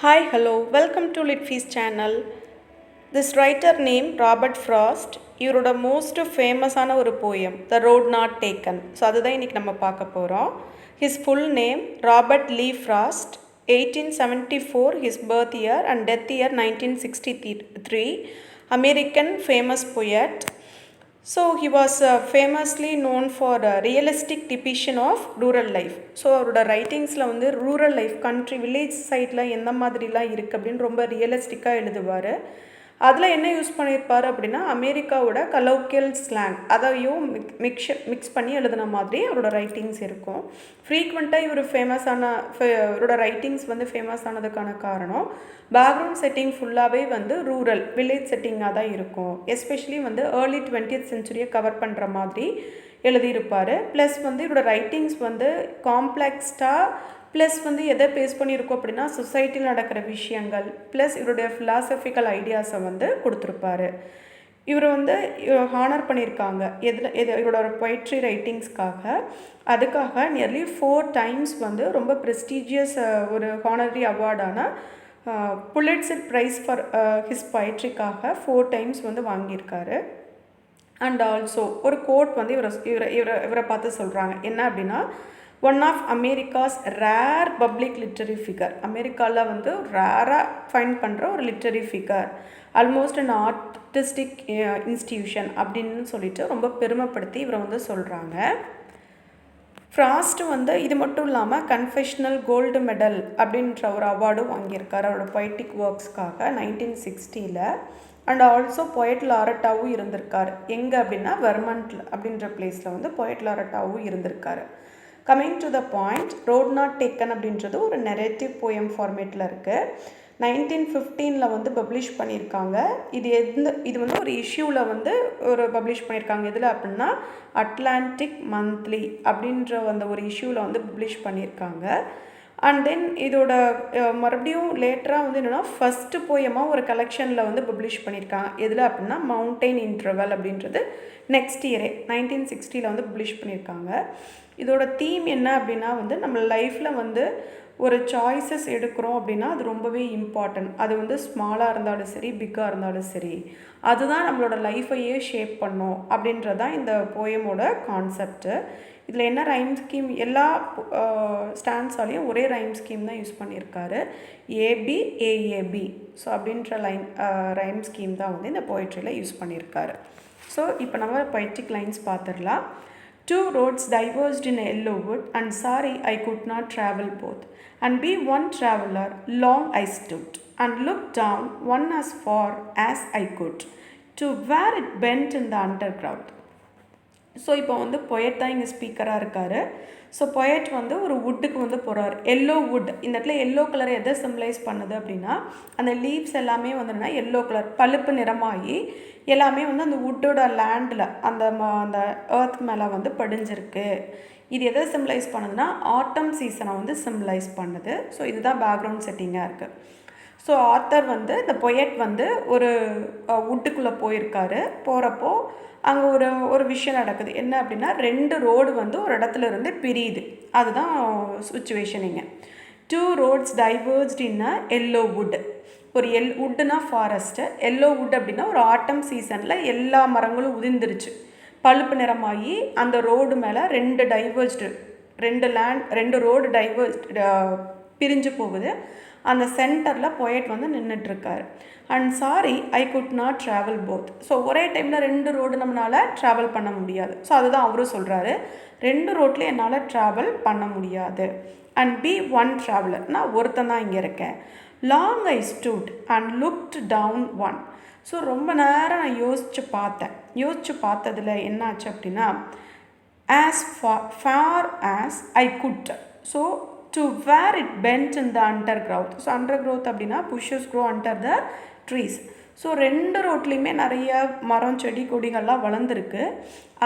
Hi, hello, welcome to Litfeast channel. This writer named Robert Frost, இவரோட most ஃபேமஸான ஒரு poem the road not taken. So அதுதான் இன்றைக்கி நம்ம பார்க்க போகிறோம். His full name Robert Lee frost, 1874 his birth year and death year 1963, American famous poet. So he was famously known for realistic depiction of rural life. So அவரோட ரைட்டிங்ஸில் வந்து rural life, country, village சைடில் எந்த மாதிரிலாம் இருக்குது அப்படின்னு ரொம்ப ரியலிஸ்டிக்காக எழுதுவார். அதில் என்ன யூஸ் பண்ணியிருப்பார் அப்படின்னா, அமெரிக்காவோட கலோக்கியல் ஸ்லாங் அதையும் மிக்ஸ் பண்ணி எழுதின மாதிரி அவரோட ரைட்டிங்ஸ் இருக்கும். ஃப்ரீக்வெண்ட்டாக இவர் இவரோட ரைட்டிங்ஸ் வந்து ஃபேமஸ் ஆனதுக்கான காரணம் பேக்ரவுண்ட் செட்டிங் ஃபுல்லாகவே வந்து ரூரல் வில்லேஜ் செட்டிங்காக தான் இருக்கும். எஸ்பெஷலி வந்து ஏர்லி 20th century கவர் பண்ணுற மாதிரி எழுதியிருப்பார். ப்ளஸ் வந்து இவரோட ரைட்டிங்ஸ் வந்து காம்ப்ளெக்ஸ்டாக, ப்ளஸ் வந்து எதை பேஸ் பண்ணியிருக்கோம் அப்படின்னா சொசைட்டியில் நடக்கிற விஷயங்கள், ப்ளஸ் இவருடைய ஃபிலாசபிக்கல் ஐடியாஸை வந்து கொடுத்துருப்பாரு. இவர் வந்து ஹானர் பண்ணியிருக்காங்க இவரோட பொய்ட்ரி ரைட்டிங்ஸ்க்காக. அதுக்காக நியர்லி 4 times வந்து ரொம்ப ப்ரெஸ்டீஜியஸ் ஒரு ஹானரி அவார்டான புலிட்சர் ப்ரைஸ் ஃபார் ஹிஸ் பொய்ட்ரிக்காக 4 times வந்து வாங்கியிருக்காரு. அண்ட் ஆல்சோ ஒரு கோட் வந்து இவரை பார்த்து சொல்கிறாங்க. என்ன அப்படின்னா, one of America's rare public literary figure. அமெரிக்காவில் வந்து ரேராக ஃபைண்ட் பண்ணுற ஒரு literary figure, almost an artistic institution அப்படின்னு சொல்லிட்டு ரொம்ப பெருமைப்படுத்தி இவரை வந்து சொல்கிறாங்க. ஃப்ராஸ்ட் வந்து இது மட்டும் இல்லாமல் கன்ஃபெஷனல் கோல்டு மெடல் அப்படின்ற ஒரு அவார்டும் வாங்கியிருக்காரு அவரோட பொய்டிக் ஒர்க்ஸ்க்காக 1960. அண்ட் ஆல்சோ பொயட் லாரட்டாவும் இருந்திருக்காரு. எங்கே அப்படின்னா வெர்மண்ட் அப்படின்ற பிளேஸில் வந்து பொயட் லாரட்டாவும் இருந்திருக்காரு. Coming to the point, road not taken அப்படின்றது ஒரு நெரேட்டிவ் போயம் ஃபார்மேட்டில் இருக்குது. 1915 வந்து பப்ளிஷ் பண்ணியிருக்காங்க. இது வந்து ஒரு இஷ்யூவில் வந்து ஒரு பப்ளிஷ் பண்ணியிருக்காங்க. எதில் அப்படின்னா அட்லாண்டிக் மந்த்லி அப்படின்ற அந்த ஒரு இஷ்யூவில் வந்து பப்ளிஷ் பண்ணியிருக்காங்க. அண்ட் தென் இதோட மறுபடியும் லேட்டராக வந்து என்னென்னா ஃபஸ்ட்டு போயமாக ஒரு கலெக்ஷனில் வந்து பப்ளிஷ் பண்ணியிருக்காங்க. எதில் அப்படின்னா மவுண்டைன் இன்டர்வல் அப்படின்றது நெக்ஸ்ட் இயரே 1960 வந்து பப்ளிஷ் பண்ணியிருக்காங்க. இதோட தீம் என்ன அப்படின்னா வந்து நம்ம லைஃப்பில் வந்து ஒரு சாய்ஸஸ் எடுக்கிறோம் அப்படின்னா அது ரொம்பவே இம்பார்ட்டன்ட். அது வந்து ஸ்மாலாக இருந்தாலும் சரி, பிக்காக இருந்தாலும் சரி, அதுதான் நம்மளோட லைஃப்பையே ஷேப் பண்ணும் அப்படின்றது தான் இந்த போயமோட கான்செப்ட்டு. இதில் என்ன ரைம் ஸ்கீம், எல்லா ஸ்டாண்ட்ஸாலையும் ஒரே ரைம் ஸ்கீம் தான் யூஸ் பண்ணியிருக்காரு, ஏபி ஏஏபி. ஸோ அப்படின்ற ரைம் ஸ்கீம் தான் வந்து இந்த போய்ட்ரியில் யூஸ் பண்ணியிருக்காரு. ஸோ இப்போ நம்ம பொய்டிக் லைன்ஸ் பார்த்துடலாம். 2 roads diverged in yellow wood, and sorry I could not travel both. And be one traveller, long I stood, and looked down one as far as I could, to where it bent in the underground. So இப்போ வந்து poet தான் இங்கே ஸ்பீக்கராக இருக்கார். So poet வந்து ஒரு வுட்டுக்கு வந்து போகிறார். Yellow would, இந்த இடத்துல எல்லோ கலரை எதை சிம்பிளைஸ் பண்ணுது அப்படின்னா, அந்த லீவ்ஸ் எல்லாமே வந்துன்னா எல்லோ கலர் பழுப்பு நிறமாகி எல்லாமே வந்து அந்த வுட்டோட லேண்டில் அந்த ஏர்த் மேலே வந்து படிஞ்சிருக்கு. இது எதை சிம்பிளைஸ் பண்ணுதுன்னா ஆட்டம் சீசனை வந்து சிம்பிளைஸ் பண்ணுது. ஸோ இதுதான் பேக்ரவுண்ட் செட்டிங்காக இருக்குது. ஸோ ஆத்தர் வந்து இந்த பொயட் வந்து ஒரு வுட்டுக்குள்ளே போயிருக்காரு. போகிறப்போ அங்கே ஒரு விஷயம் நடக்குது. என்ன அப்படின்னா 2 ரோடு வந்து ஒரு இடத்துல இருந்து பிரியுது. அதுதான் சுச்சுவேஷனிங்க. 2 roads diverged in a yellow wood. ஒரு வுட்டுனா ஃபாரஸ்ட்டு, எல்லோ வுட் அப்படின்னா ஒரு ஆட்டம் சீசனில் எல்லா மரங்களும் உதிர்ந்துருச்சு, பழுப்பு நிறமாகி அந்த ரோடு மேலே 2 ரோடு பிரிஞ்சு போகுது. அந்த சென்டரில் பொயட் வந்து நின்றுட்டுருக்காரு. And sorry I could not travel both. So ஒரே டைமில் 2 ரோடு நம்மளால் ட்ராவல் பண்ண முடியாது. ஸோ அதுதான் அவரும் சொல்கிறாரு, 2 ரோட்லேயும் என்னால் ட்ராவல் பண்ண முடியாது. அண்ட் பி ஒன் ட்ராவலர், நான் ஒருத்தன் தான் இங்கே இருக்கேன். Long I stood and looked down one. So ரொம்ப நேரம் நான் யோசித்து பார்த்ததில் என்னாச்சு அப்படின்னா, as far as I could, so to where it bent in the undergrowth. So undergrowth அப்படின்னா bushes grow under the trees. So 2 ரோட்லேயுமே நிறைய மரம் செடி கொடிகள்லாம் வளர்ந்துருக்கு.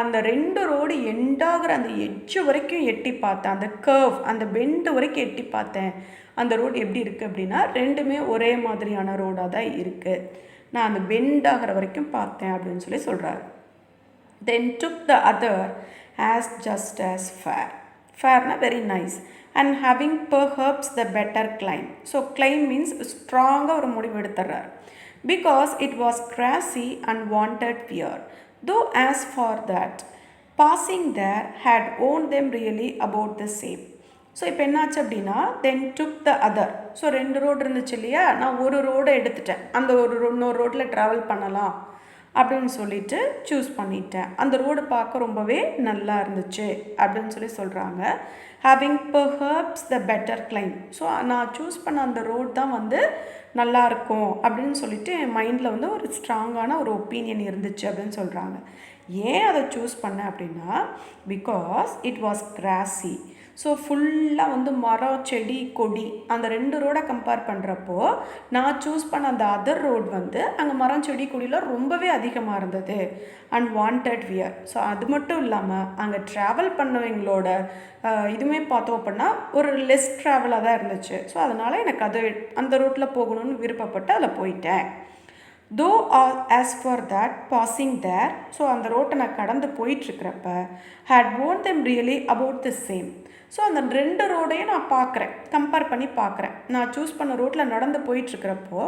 அந்த 2 ரோடு எண்டாகிற அந்த எட்ஜு வரைக்கும் எட்டி பார்த்தேன், அந்த கர்வ் அந்த பெண்டு வரைக்கும் எட்டி பார்த்தேன். அந்த ரோடு எப்படி இருக்குது அப்படின்னா 2மே ஒரே மாதிரியான ரோடாக தான் இருக்குது. நான் அந்த பெண்டாகிற வரைக்கும் பார்த்தேன் அப்படின்னு சொல்லி சொல்கிறாரு. Then took the other as just as fair. ஃபேர்னா very nice. And having perhaps the better claim. So claim means ஸ்ட்ராங்காக ஒரு முடிவு எடுத்துடுறார். Because it was grassy and wanted wear. Though as for that passing there had worn them really about the same. So இப்போ என்னாச்சு அப்படின்னா then took the other. So 2 road இருந்துச்சு இல்லையா, நான் ஒரு ரோடை எடுத்துட்டேன். அந்த இன்னொரு ரோட்டில் ட்ராவல் பண்ணலாம் அப்படின்னு சொல்லிட்டு சூஸ் பண்ணிட்டேன். அந்த ரோடு பார்க்க ரொம்பவே நல்லா இருந்துச்சு அப்படின்னு சொல்கிறாங்க. Having perhaps the better claim. So நான் சூஸ் பண்ண அந்த ரோடு தான் நல்லாயிருக்கும் அப்படின்னு சொல்லிட்டு என் மைண்டில் ஒரு ஸ்ட்ராங்கான ஒரு ஒப்பீனியன் இருந்துச்சு அப்படின்னு சொல்கிறாங்க. ஏன் அதை சூஸ் பண்ணேன் அப்படின்னா பிகாஸ் இட் வாஸ் கிராசி. ஸோ ஃபுல்லாக மரம் செடி கொடி அந்த 2 ரோடை கம்பேர் பண்ணுறப்போ நான் சூஸ் பண்ண அந்த அதர் ரோடு அங்கே மரம் செடி கொடியில் ரொம்பவே அதிகமாக இருந்தது. And wanted wear. ஸோ அது மட்டும் இல்லாமல் அங்கே ட்ராவல் பண்ணவங்களோட இதுவுமே பார்த்தோம் அப்படின்னா ஒரு லெஸ் ட்ராவலாக தான் இருந்துச்சு. ஸோ அதனால் எனக்கு அந்த ரோட்டில் போகணும்னு விருப்பப்பட்டு அதில் போயிட்டேன். Though as for that passing there. So அந்த ரோட்டை நான் கடந்து போயிட்டுருக்கிறப்ப had worn them really about the same. So அந்த 2 ரோடையும் நான் பார்க்குறேன், கம்பேர் பண்ணி பார்க்குறேன். நான் சூஸ் பண்ண ரோட்டில் நடந்து போயிட்டுருக்கிறப்போ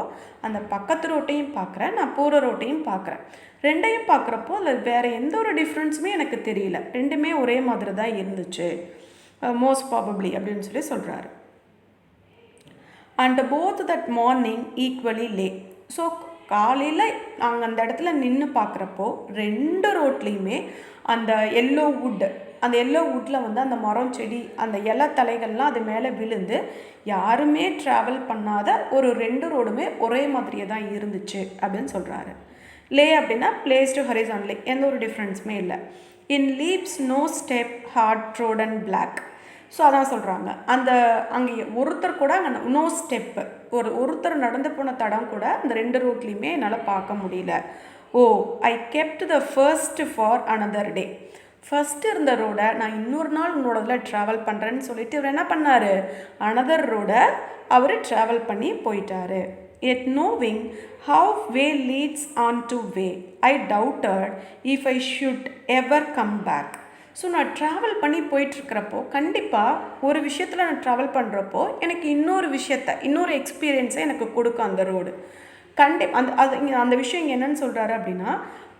அந்த பக்கத்து ரோட்டையும் பார்க்குறேன், நான் போகிற ரோட்டையும் பார்க்குறேன். 2ஐயும் பார்க்குறப்போ அதில் வேறு எந்த ஒரு டிஃப்ரென்ஸுமே எனக்கு தெரியல. 2மே ஒரே மாதிரி தான் இருந்துச்சு மோஸ்ட் ப்ராபப்ளி அப்படின்னு சொல்கிறாரு. And both that morning equally lay. So காலையில் நாங்கள் அந்த இடத்துல நின்று பார்க்குறப்போ 2 ரோட்லேயுமே அந்த எல்லோ வுட், அந்த எல்லோ வுட்டில் அந்த மரம் செடி அந்த இலை தலைகள்லாம் அது மேலே விழுந்து யாருமே ட்ராவல் பண்ணாத ஒரு 2 ரோடுமே ஒரே மாதிரியே தான் இருந்துச்சு அப்படின்னு சொல்கிறாரு. லே அப்படின்னா பிளேஸ்டு ஹரிசான்லி, எந்த ஒரு டிஃப்ரென்ஸுமே இல்லை. In leaves no step had trodden black. So அதான் சொல்கிறாங்க, அங்கே ஒருத்தர் கூட அங்கே நோ ஸ்டெப்பு, ஒருத்தர் நடந்து போன தடம் கூட அந்த 2 ரோட்லேயுமே என்னால் பார்க்க முடியல. Oh I kept the first for another day. First இருந்த ரோடை நான் இன்னொரு நாள் உன்னோடதில் ட்ராவல் பண்ணுறேன்னு சொல்லிட்டு இவர் என்ன பண்ணார், அனதர் ரோடை அவர் ட்ராவல் பண்ணி போயிட்டார். Yet knowing how way leads on to way, I doubted if I should ever come back. So நான் ட்ராவல் பண்ணி போயிட்டுருக்கிறப்போ கண்டிப்பாக ஒரு விஷயத்தில் நான் ட்ராவல் பண்ணுறப்போ எனக்கு இன்னொரு எக்ஸ்பீரியன்ஸை எனக்கு கொடுக்கும் அந்த ரோடு. அந்த விஷயம் இங்கே என்னென்னு சொல்கிறாரு அப்படின்னா,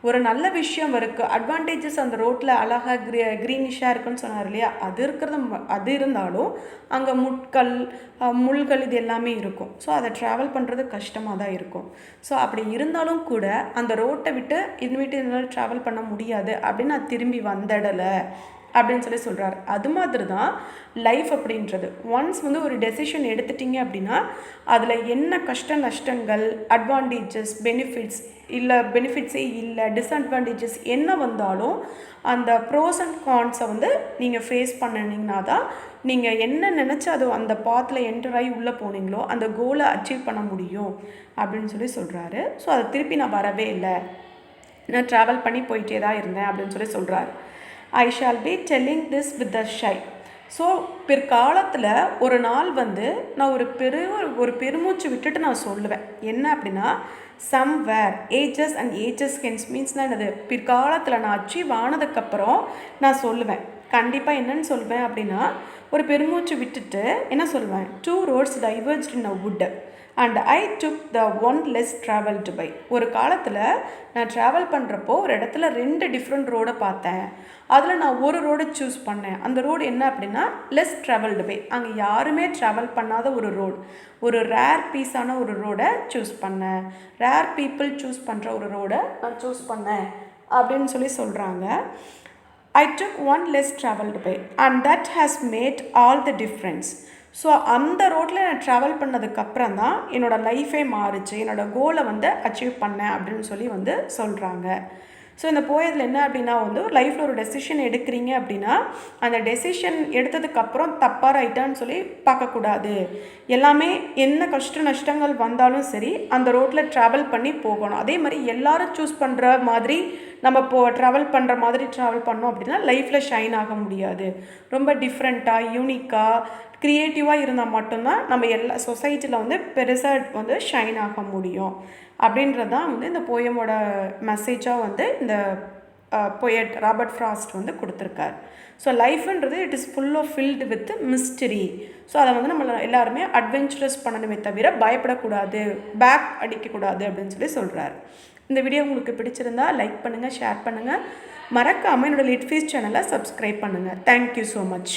ஒரு நல்ல விஷயம் இருக்குது, அட்வான்டேஜஸ் அந்த ரோட்டில் அழகாக க்ரீனிஷாக இருக்குன்னு சொன்னார் இல்லையா, அது இருந்தாலும் அங்கே முள்கள் இது எல்லாமே இருக்கும். ஸோ அதை ட்ராவல் பண்ணுறது கஷ்டமாக தான் இருக்கும். ஸோ அப்படி இருந்தாலும் கூட அந்த ரோட்டை விட்டு என்னால் ட்ராவல் பண்ண முடியாது அப்படின்னு நான் திரும்பி வந்துடலை அப்படின்னு சொல்கிறார். அது மாதிரி தான் லைஃப் அப்படின்றது. ஒன்ஸ் ஒரு டெசிஷன் எடுத்துட்டிங்க அப்படின்னா அதில் என்ன கஷ்ட நஷ்டங்கள், அட்வான்டேஜஸ், பெனிஃபிட்ஸே இல்லை, டிஸ்அட்வான்டேஜஸ் என்ன வந்தாலும் அந்த ப்ரோஸ் அண்ட் கான்ஸை நீங்கள் ஃபேஸ் பண்ணினீங்கன்னா தான் நீங்கள் என்ன நினச்சி அது அந்த பாத்தில் என்டர் ஆகி உள்ளே போனீங்களோ அந்த கோலை அச்சீவ் பண்ண முடியும் அப்படின்னு சொல்கிறாரு. ஸோ அதை திருப்பி நான் வரவே இல்லை, நான் ட்ராவல் பண்ணி போயிட்டே தான் இருந்தேன் அப்படின்னு சொல்கிறாரு. I shall be telling this with a shy. So பிற்காலத்தில் ஒரு நாள் நான் ஒரு பெருமூச்சு விட்டுட்டு நான் சொல்லுவேன். என்ன அப்படின்னா somewhere ages and ages hence மீன்ஸ்னால் என்னது, பிற்காலத்தில் நான் அச்சீவ் ஆனதுக்கப்புறம் நான் சொல்லுவேன். கண்டிப்பாக என்னன்னு சொல்லுவேன் அப்படின்னா ஒரு பெருமூச்சு விட்டுட்டு என்ன சொல்லுவேன், 2 roads diverged in a wood and I took the one less traveled by. ஒரு காலத்தில் நான் ட்ராவல் பண்ணுறப்போ ஒரு இடத்துல 2 டிஃப்ரெண்ட் ரோடை பார்த்தேன், அதில் நான் ஒரு ரோடை சூஸ் பண்ணேன். அந்த ரோடு என்ன அப்படின்னா லெஸ் ட்ராவல்டு பை, அங்கே யாருமே ட்ராவல் பண்ணாத ஒரு ரோடு, ஒரு ரேர் பீஸான ஒரு ரோடை சூஸ் பண்ணேன், ரேர் பீப்புள் சூஸ் பண்ணுற ஒரு ரோடை நான் சூஸ் பண்ணேன் அப்படின்னு சொல்கிறாங்க. I took one less traveled by and that has made all the difference. So அந்த ரோட்டில் நான் ட்ராவல் பண்ணதுக்கப்புறம் தான் என்னோடய லைஃபே மாறுச்சு, என்னோடய கோலை அச்சீவ் பண்ணேன் அப்படின்னு சொல்கிறாங்க. ஸோ இந்த போயதில் என்ன அப்படின்னா லைஃப்பில் ஒரு டெசிஷன் எடுக்கிறீங்க அப்படின்னா அந்த டெசிஷன் எடுத்ததுக்கப்புறம் தப்பாக ரைட்டான்னு பார்க்கக்கூடாது. எல்லாமே என்ன கஷ்ட நஷ்டங்கள் வந்தாலும் சரி அந்த ரோட்டில் ட்ராவல் பண்ணி போகணும். அதே மாதிரி எல்லோரும் சூஸ் பண்ணுற மாதிரி நம்ம ட்ராவல் பண்ணுற மாதிரி ட்ராவல் பண்ணோம் அப்படின்னா லைஃப்பில் ஷைன் ஆக முடியாது. ரொம்ப டிஃப்ரெண்ட்டாக யூனிக்காக க்ரியேட்டிவாக இருந்தால் மட்டும்தான் நம்ம எல்லா சொசைட்டியில் பெருசாக ஷைன் ஆக முடியும் அப்படின்றது தான் இந்த போயமோட மெசேஜாக இந்த பொயட் ராபர்ட் ஃப்ராஸ்ட் வந்து கொடுத்துருக்கார். ஸோ லைஃப்ன்றது it is full of filled with mystery. So அதை வந்து நம்ம எல்லாருமே அட்வென்ச்சரஸ் பண்ணணுமே தவிர பயப்படக்கூடாது, பேக் அடிக்கக்கூடாது அப்படின்னு சொல்கிறார். இந்த வீடியோ உங்களுக்கு பிடிச்சிருந்தா லைக் பண்ணுங்கள், ஷேர் பண்ணுங்கள், மறக்காமல் என்னோடய லிட்ஃபீஸ் சேனலை சப்ஸ்கிரைப் பண்ணுங்கள். Thank you so much.